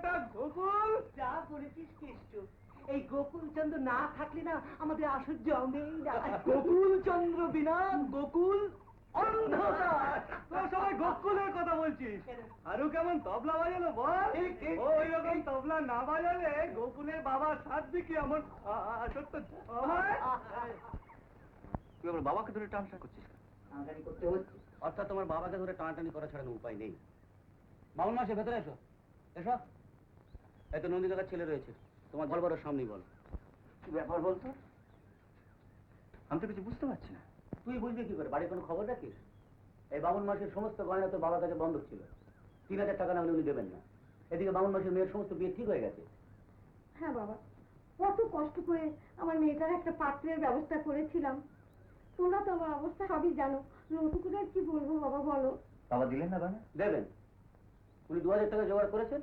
বেটা গোকুল। যা করেছিস কেষ্ট, এই গোকুল চন্দ্র না থাকলে না আমাদের আসর জমেই না। গোকুল চন্দ্র বিনা গোকুল অন্ধকার। তোরা সবাই গোকুলের কথা বলছিস। আরো কেমন তবলা বাজালো বল। ওই রকম তবলা না বাজালে গোকুলের বাবা সাথে কি আমার সত্য তুই আমার বাবাকে ধরে টানটান করছিস? টানাটানি করতে হচ্ছে। অর্থাৎ তোমার বাবাকে ধরে টানাটানি করা ছাড়া উপায় নেই। মামুন মাসে ভেতরে এসো, এসো। এই তো নন্দী কাকার ছেলে রয়েছে, তোমার বড় বড় সামনেই বল। কি ব্যাপার বলতো? আমি তো কিছু বুঝতে পারছি না। তুই বুঝবি কি করে? বাড়ির কোনো খবর রাখিস? এই বামুন মাসের সমস্ত গয়না তোর বাবার কাছে বন্ধক ছিল, 3000 টাকা না হলে উনি দেবেন না। এদিকে বামুন মাসের মেয়ের সমস্ত বিয়ে ঠিক হয়ে গেছে। হ্যাঁ বাবা, কত কষ্ট করে আমার মেয়েটার একটা পাত্রের ব্যবস্থা করেছিলাম। তোমরা তো আমার অবস্থা সবই জানো, নতুন করে আর কি বলবো বাবা বলো। বাবা দিলেন না গয়না? দেবেন। উনি 2000 টাকা জোগাড় করেছেন,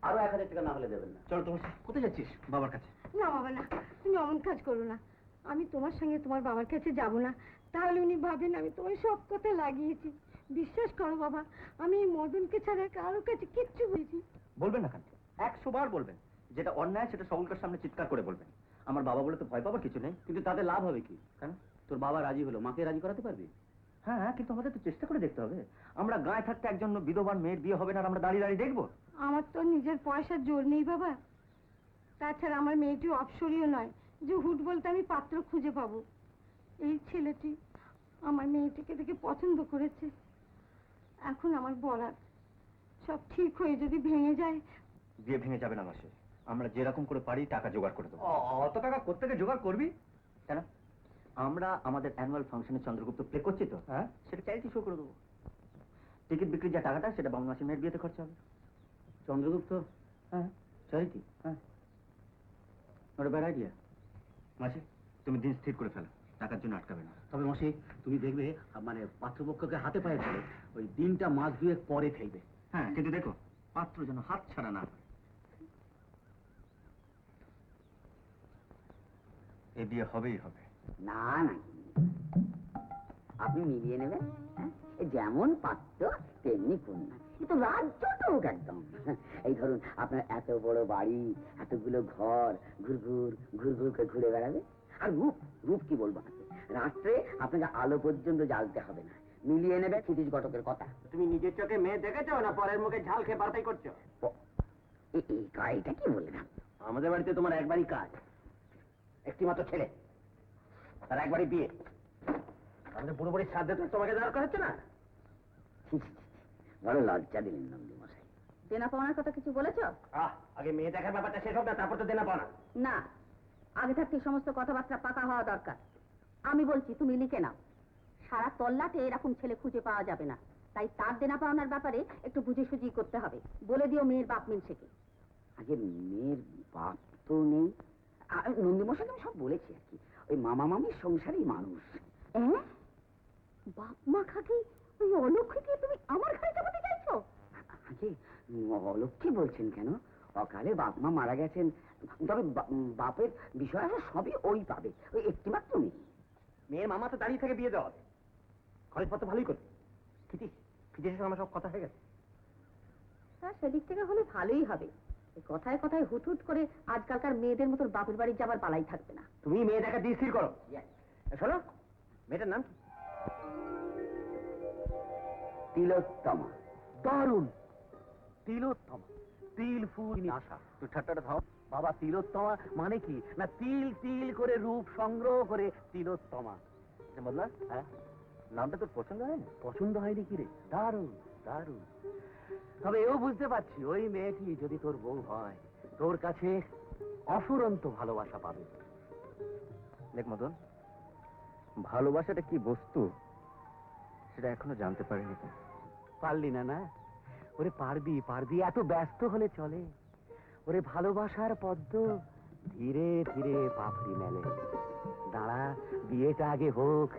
আরো 1000 টাকা না হলে দেবেন না। চল, তোমার কোথায় যাচ্ছিস? বাবার কাছে। না বাবা না, তুমি অমন কাজ করো না। আমি তোমার সঙ্গে তোমার বাবার কাছে যাব না, তাহলে উনি ভাবেন আমি তোমার সব কথা লাগিয়েছি। বিশ্বাস করো বাবা, আমি এই মদনকে ছাড়া কারোর কাছে কিচ্ছু বলছি। বলবেন না কেন? 100 বার বলবেন। যেটা অন্যায় সেটা সকলকার সামনে চিৎকার করে বলবেন। আমার বাবা বলে তো ভয় পাবার কিছু নেই। কিন্তু তাতে লাভ হবে কি? কেন? তোর বাবা রাজি হলো, মাকে রাজি করাতে পারবি? হ্যাঁ, কিন্তু আমাদের তো চেষ্টা করে দেখতে হবে। আমরা গায়ে থাকতে একজন বিধবার মেয়ের বিয়ে হবে না আর আমরা দাঁড়িয়ে দাঁড়িয়ে দেখবো? আমার তো নিজের পয়সার জোর নেই বাবা। তাছাড়া আমার মেয়েটি অপসরীয় নয় যে হুট বলতে আমি পাত্র খুঁজে পাবো। এই ছেলেটি আমার মেয়েটিকে দেখে পছন্দ করেছে। এখন আমার বলার, সব ঠিক হয়ে যদি ভেঙে যায়। বিয়ে ভেঙে যাবে না মাসে। আমরা যেরকম করে পারি টাকা জোগাড় করে দেবো। অত টাকা কোত্থেকে জোগাড় করবি? কেন? আমরা আমাদের অ্যানুয়াল ফাংশনে চন্দ্রগুপ্ত প্লে করছি তো, হ্যাঁ, সেটা চ্যারিটি শো করে দেবো। টিকিট বিক্রির যা টাকাটা সেটা বাংলা মাসের মেয়ের বিয়েতে খরচা হবে। চন্দ্রগুপ্ত, হ্যাঁ, চ্যারিটি, হ্যাঁ, ওটা ব্যাড আইডিয়া। মাসি, তুমি দিন স্থির করে ফেলো, টাকার জন্য আটকাবে না। তবে মাসি, তুমি দেখবে মানে পাত্রপক্ষকে হাতে পায়ে ধরে ওই দিনটা মাস 2 পরে ফেলবে। হ্যাঁ, কিন্তু দেখো পাত্র যেন হাত ছাড়া না হয়। এই বিয়ে হবেই হবে। না না, আপনি মিলিয়ে নেবেন। যেমন পাত্র তেমনি কন্যা, এ তো রাজ্যটুক একদম। এই ধরুন আপনার এত বড় বাড়ি, এতগুলো ঘর, ঘুরঘুর ঘুরঘুর করে ঘুরে বেড়াবে। আর রূপ, রূপ কি বলবো, রাত্রে আপনাকে আলো পর্যন্ত জ্বালতে হবে না। মিলিয়ে নেবে ক্ষিতিশ ঘটকের কথা। তুমি নিজের চোখে মেয়ে দেখেছো না পরের মুখে ঝাল খেয়ে বাড়াই করছো? এটা কি বললাম? আমাদের বাড়িতে তোমার একবারই কাজ, একটি মাত্র ছেলে, তার একবারই বিয়ে। আমাদের পুরোপুরি সাধ্যে তো তোমাকে দরকার হচ্ছে না। বড় লজ্জা দিলেন নন্দী মশাই। দেনা পাওনার কথা কিছু বলেছো? আগে মেয়ে দেখার ব্যাপারটা শেষ হোক না, তারপর তো দেনা পাওনা। না, আগে থাকতে সমস্ত কথাবার্তা পাকা হওয়া দরকার। আমি বলছি তুমি লিখে নাও, সারা তল্লাটে এরকম ছেলে খুঁজে পাওয়া যাবে না। তাই তার দেনা পাওনার ব্যাপারে একটু বুঝে সুঝি করতে হবে। বলে দিও মেয়ের বাপ মিলছেকে। আগে মেয়ের বাপ তো নেই। নন্দী মশাইকে আমি সব বলেছি আর কি। ওই মামা মামির সংসারই মানুষ। বাপ মা খাকে ওই অলক্ষীকে তুমি আমার ঘরে চাপাতে চাইছো? আগে অলক্ষী বলছেন কেন? অকালে বাপ মা মারা গেছেন, তবে বাপের বিষয় সবই ওই পাবে। ওই একটি মাত্র মেয়ে। মেয়ের মামা তো দাঁড়িয়ে থেকে বিয়ে দেওয়া হবে, খরচপত্র ভালোই করবে। ফিটিসের সঙ্গে আমার সব কথা হয়ে গেছে। হ্যাঁ, সেদিক থেকে হলে ভালোই হবে। কথায় কথায় হুট হুট করে আজকালকার মেয়েদের মতো বাপের বাড়ি যাবার পালাই থাকবে না। তুমি মেয়ে দেখা দিয়ে স্থির করো। শোনো, মেয়েটার নাম কি? তিলোত্তমা। দারুণ, তিলোত্তমা। তিল ফুল আশা। তুই ঠাট্টাটা থাও। বাবা, তিলোত্তমা মানে কি না, তিল তিল করে রূপ সংগ্রহ করে তিলোত্তমা। বদলা, হ্যাঁ, নামটা তোর পছন্দ হয়নি? পছন্দ হয়নি কি রে? দারুণ দারুণ। তবে এও বুঝতে পারছি, ওই মেয়েটি যদি তোর বউ হয়, তোর কাছে অফুরন্ত ভালোবাসা পাবে। দেখ মদন, ভালোবাসাটা কি বস্তু সেটা এখনো জানতে পারিনি। পারলি না? না, ওরে পারবি পারবি, এত ব্যস্ত হলে চলে। ওরে ভালোবাসার পদ্ম ধীরে ধীরে পাপড়ি মেলে। দাঁড়া, বিয়েটা আগে হোক,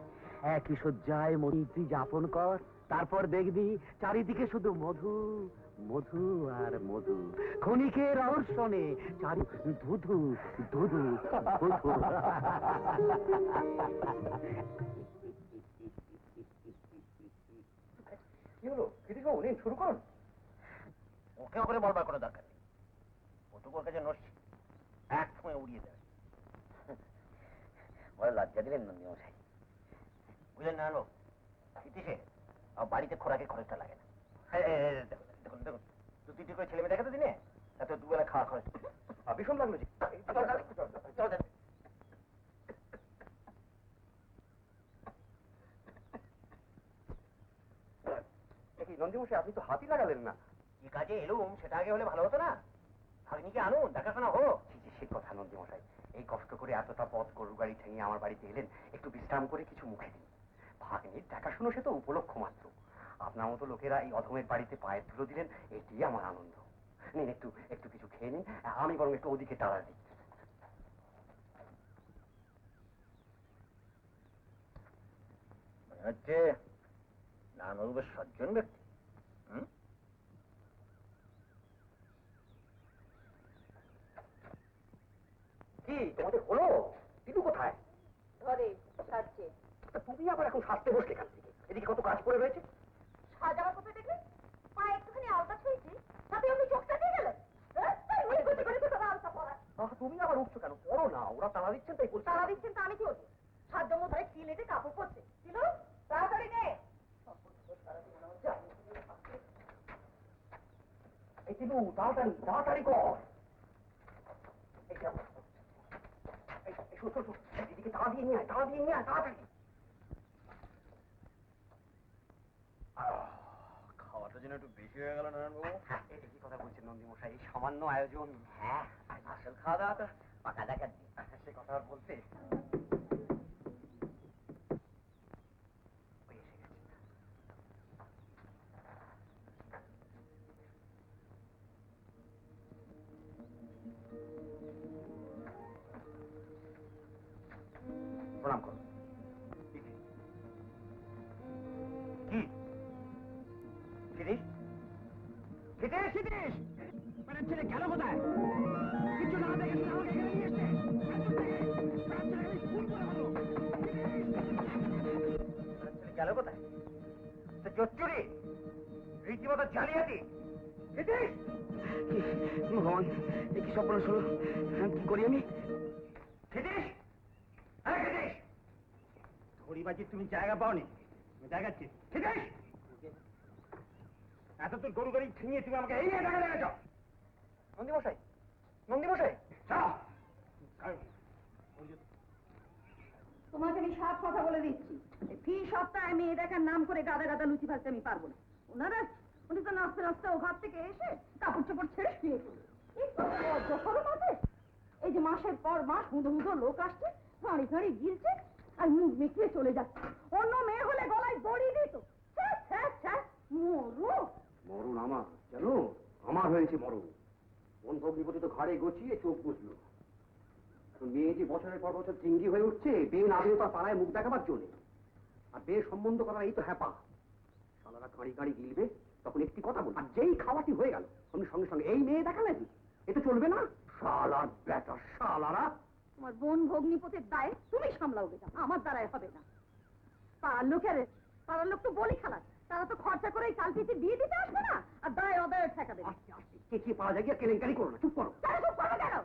একই শয্যায় মৈত্রী যাপন কর, তারপর দেখবি চারিদিকে শুধু মধু মধু আর মধু। ক্ষণিকের অর্শনে চারি ধুধু ধুধু ধুধু। কি হলো? শুরু করুন। ওকে ওকে বলবার কোনো দরকার নেই। দিলেন নন্দীমশাই, বুঝলেন না লোক ইতিসে বাড়িতে খোরাকে খরচটা লাগে না। দেখুন দেখুন, 2-3 করে ছেলে মেয়ে দেখাতে দিনে এত দুবেলা খাওয়া খরচ ভীষণ লাগলো। নন্দীমশাই আপনি তো হাতই লাগালেন না। কি কাজে এলুম সেটা আগে হলে ভালো হতো না? ভাগ্নিকে আনুন, দেখাশোনা হোক। সে কথা নন্দীমশাই, এই কষ্ট করে এতটা পথ গরুর গাড়ি ঠেঙিয়ে আমার বাড়িতে এলেন, একটু বিশ্রাম করে কিছু মুখে দিন। ভাগ্নির দেখাশুনো সে তো উপলক্ষ মাত্র, আপনার মতো লোকেরা এই অধমের বাড়িতে পায়ের ধুলো দিলেন, এটি আমার আনন্দ। নিন একটু একটু কিছু খেয়ে নিন, আমি বরং একটু ওদিকে তাড়া দিই। মনে হচ্ছে নানবাবু বেশ সজ্জন ব্যক্তি। কি তোমাদের হলো? দিদু কোথায়? ঘরে সাজছে। তুমি আবার এখন সাজতে বসলে এখান থেকে? এদিকে কত কাজ পড়ে রয়েছে। সাজাবার কোথায় দেখলে? পা একটুখানি আলতা ছুঁয়েছি, তাতে আপনি চোখটা দিয়ে গেলেন। তুমি আবার উঠছো কেন? পড়ো না, ওরা তাড়া দিচ্ছেন তাই বলছি। তারা দিচ্ছেন তা আমি কি করবো? সাধ্য মতো সিলেটে কাপড় পরছে ছিল, তাড়াতাড়ি নে। এই দিদু তাড়াতাড়ি তাড়াতাড়ি কর। দিদিকে তাড়া দিয়ে নিয়ে আয়, তাড়া দিয়ে নিয়ে আয় তাড়াতাড়ি। খাওয়াটা যেন একটু বেশি হয়ে গেল নারায়ণবাবু। কি কথা বলছেন নন্দীমশাই, সামান্য আয়োজন। হ্যাঁ, আসল খাওয়া দাওয়া তো পাকা দেখা দিই, সে কথা আর বলতে। প্রণাম করুন। কি শিরিষ? শিরিষ, শিরিষ! মানে ছেলে গেল কোথায়? কিছু না দেখে আমাকে এখানে নিয়ে এসছে। ছেলে গেল কোথায়? চচ্চুরি, রীতিমতো জালিয়াতি। শিরিষ! ভগবান, কি স্বপ্ন শুরু, কি করি আমি? শিরিষ! ধরিবাজি তুমি জায়গা পাওনি, আমি দেখাচ্ছি। ঠিক আছে, এত তোর গরু গাড়ি ছিনিয়ে তুমি আমাকে এই নিয়ে দেখা দেখাচ্ছ। নন্দীমশাই, নন্দীমশাই, তোমাকে আমি সব কথা বলে দিচ্ছি, ফি সপ্তাহে মেয়ে দেখার নাম করে গাদা গাদা লুচি ভাজতে আমি পারবো না। ওনারা উনি তো নাচতে নাচতে ও ঘর থেকে এসে কাপড় চোপড় ছেড়ে শুয়ে পড়ে। এই যে মাসের পর মাস হুঁদো হুঁদো লোক আসছে, গাড়ি গাড়ি গিলছে আর মুখ মেকিয়ে চলে যাচ্ছে। অন্য মেয়ে হলে গলায় দড়ি দিত। মরণ আমার, জানো আমার হয়েছে মরণ। মন ভগ্নিপতি তো ঘাড়ে গছিয়ে চোখ বুঝলো। মেয়ে যে বছরের পর বছর চিঙ্গি হয়ে উঠছে, বিয়ে না দিয়ে তার পাড়ায় মুখ দেখাবার জন্য, আর বিয়ে সম্বন্ধ করার এই তো হ্যাপা। সালারা গাড়ি গাড়ি গিলবে, তখন একটি কথা বল, আর যেই খাওয়াটি হয়ে গেল আমি সঙ্গে সঙ্গে এই মেয়ে দেখালে এ তো চলবে না। শালার বেটা, শালারা! তোমার বোন ভগ্নিপতির দায় তুমি সামলাও বেটা, আমার দ্বারাই হবে না। পাড়ার লোক তো বলি খালাস, তারা তো খরচা করে চাল পিঠে দিয়ে দিতে আসবে না, আর দায় অদায় ঠেকা দেবে। আস্তে আস্তে কে পাওয়া যায় গিয়ে কেলেঙ্কারি করো না, চুপ করো। চুপ করো কেন?